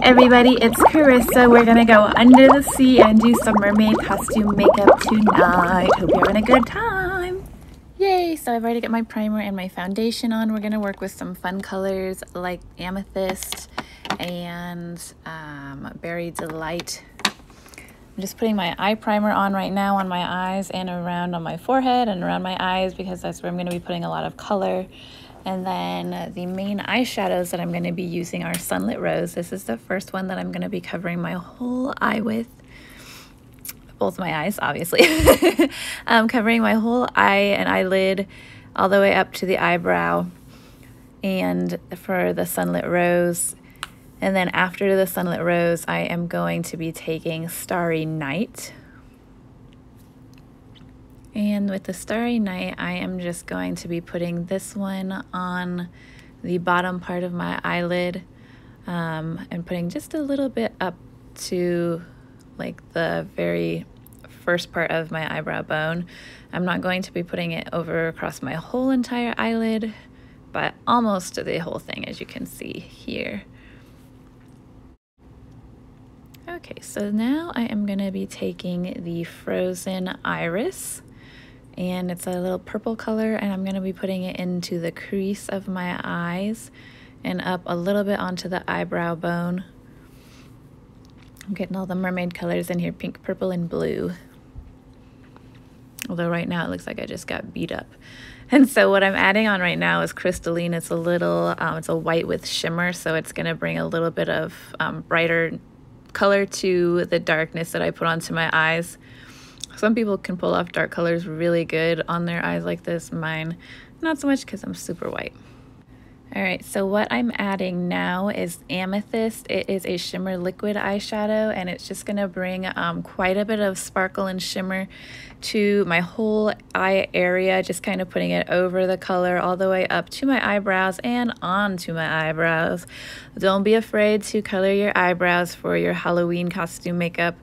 everybody, it's Karissa. We're gonna go under the sea and do some mermaid costume makeup tonight. Hope you're having a good time. Yay! So I've already got my primer and my foundation on. We're gonna work with some fun colors like Amethyst and Berry Delight. I'm just putting my eye primer on right now on my eyes and around on my forehead and around my eyes because that's where I'm gonna be putting a lot of color. And then the main eyeshadows that I'm going to be using are Sunlit Rose. This is the first one that I'm going to be covering my whole eye with. Both my eyes, obviously. I'm covering my whole eye and eyelid all the way up to the eyebrow. And for the Sunlit Rose. And then after the Sunlit Rose, I am going to be taking Starry Night. And with the Starry Night, I am just going to be putting this one on the bottom part of my eyelid and putting just a little bit up to like the very first part of my eyebrow bone. I'm not going to be putting it over across my whole entire eyelid, but almost the whole thing, as you can see here. Okay, so now I am going to be taking the Frozen Iris. And it's a little purple color, and I'm going to be putting it into the crease of my eyes and up a little bit onto the eyebrow bone. I'm getting all the mermaid colors in here, pink, purple, and blue. Although right now it looks like I just got beat up. And so what I'm adding on right now is Crystalline. It's a little, it's a white with shimmer, so it's going to bring a little bit of brighter color to the darkness that I put onto my eyes. Some people can pull off dark colors really good on their eyes like this. Mine, not so much because I'm super white. All right, so what I'm adding now is Amethyst. It is a shimmer liquid eyeshadow, and it's just gonna bring quite a bit of sparkle and shimmer to my whole eye area, just kind of putting it over the color all the way up to my eyebrows and onto my eyebrows. Don't be afraid to color your eyebrows for your Halloween costume makeup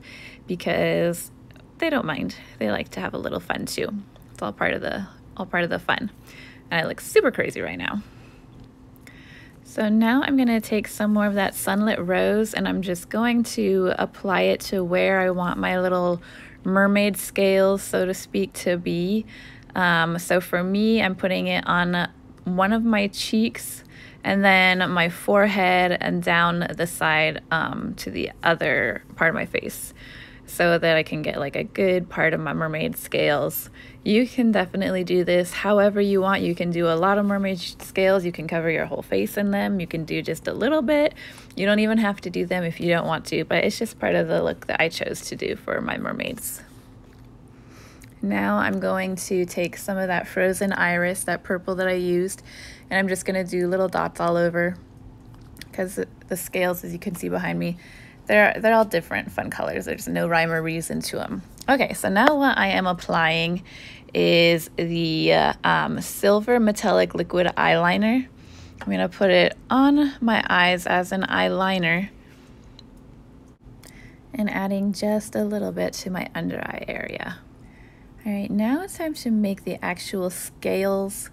because they don't mind. They like to have a little fun too. It's all part of the fun. And I look super crazy right now. So now I'm gonna take some more of that Sunlit Rose and I'm just going to apply it to where I want my little mermaid scales, so to speak, to be. So for me, I'm putting it on one of my cheeks and then my forehead and down the side to the other part of my face, so that I can get like a good part of my mermaid scales. You can definitely do this however you want. You can do a lot of mermaid scales. You can cover your whole face in them. You can do just a little bit. You don't even have to do them if you don't want to, but it's just part of the look that I chose to do for my mermaids. Now I'm going to take some of that Frozen Iris, that purple that I used, and I'm just gonna do little dots all over because the scales, as you can see behind me, they're all different fun colors. There's no rhyme or reason to them. Okay, so now what I am applying is the silver metallic liquid eyeliner. I'm gonna put it on my eyes as an eyeliner and adding just a little bit to my under eye area. All right, now it's time to make the actual scales.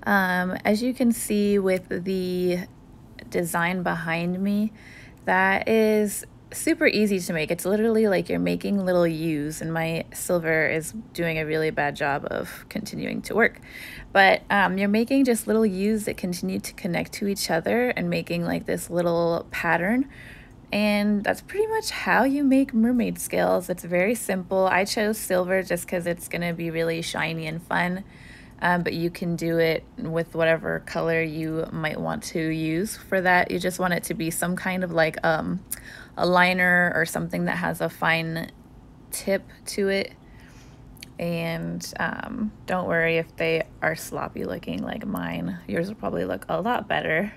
As you can see with the design behind me, that is super easy to make. It's literally like you're making little U's, and my silver is doing a really bad job of continuing to work. But you're making just little U's that continue to connect to each other and making like this little pattern. And that's pretty much how you make mermaid scales. It's very simple. I chose silver just because it's gonna be really shiny and fun. But you can do it with whatever color you might want to use for that. You just want it to be some kind of like a liner or something that has a fine tip to it. And don't worry if they are sloppy looking like mine. Yours will probably look a lot better.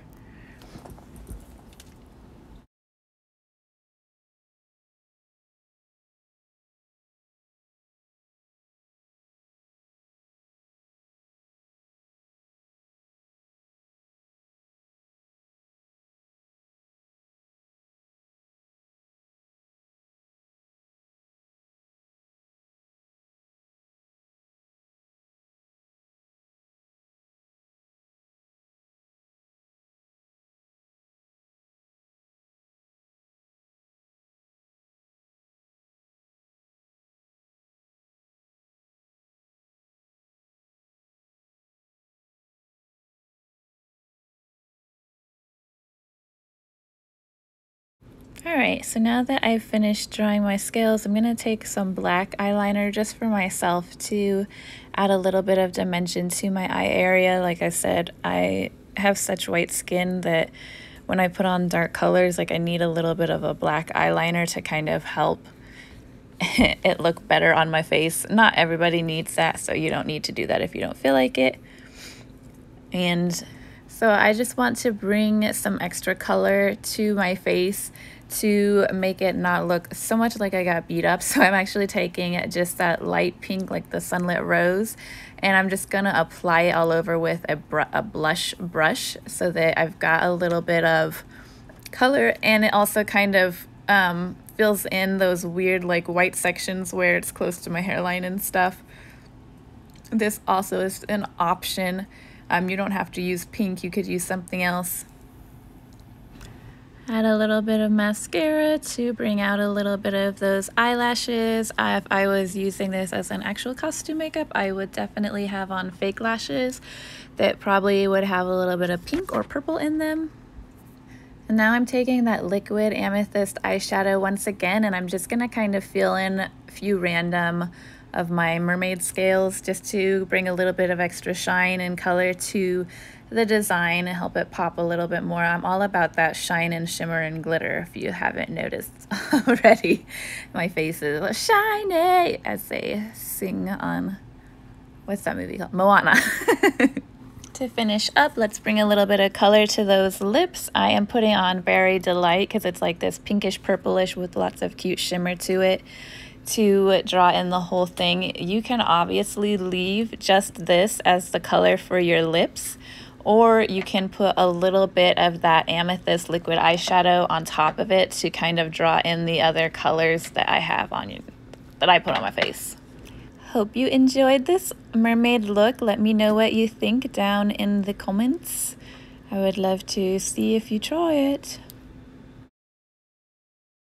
Alright, so now that I've finished drawing my scales, I'm going to take some black eyeliner just for myself to add a little bit of dimension to my eye area. Like I said, I have such white skin that when I put on dark colors, like I need a little bit of a black eyeliner to kind of help it look better on my face. Not everybody needs that, so you don't need to do that if you don't feel like it. And so I just want to bring some extra color to my face to make it not look so much like I got beat up. So I'm actually taking just that light pink, like the Sunlit Rose, and I'm just gonna apply it all over with a blush brush so that I've got a little bit of color, and it also kind of fills in those weird like white sections where it's close to my hairline and stuff. This also is an option. You don't have to use pink, you could use something else. Add a little bit of mascara to bring out a little bit of those eyelashes. If I was using this as an actual costume makeup, I would definitely have on fake lashes that probably would have a little bit of pink or purple in them. And now I'm taking that liquid Amethyst eyeshadow once again, and I'm just gonna kind of fill in a few random of my Mermaid scales just to bring a little bit of extra shine and color to the design and help it pop a little bit more. I'm all about that shine and shimmer and glitter, if you haven't noticed already. My face is shiny as they sing on, what's that movie called? Moana. To finish up, let's bring a little bit of color to those lips. I am putting on Berry Delight because it's like this pinkish purplish with lots of cute shimmer to it to draw in the whole thing. You can obviously leave just this as the color for your lips, or you can put a little bit of that Amethyst liquid eyeshadow on top of it to kind of draw in the other colors that I have on you, that I put on my face. Hope you enjoyed this mermaid look. Let me know what you think down in the comments. I would love to see if you try it.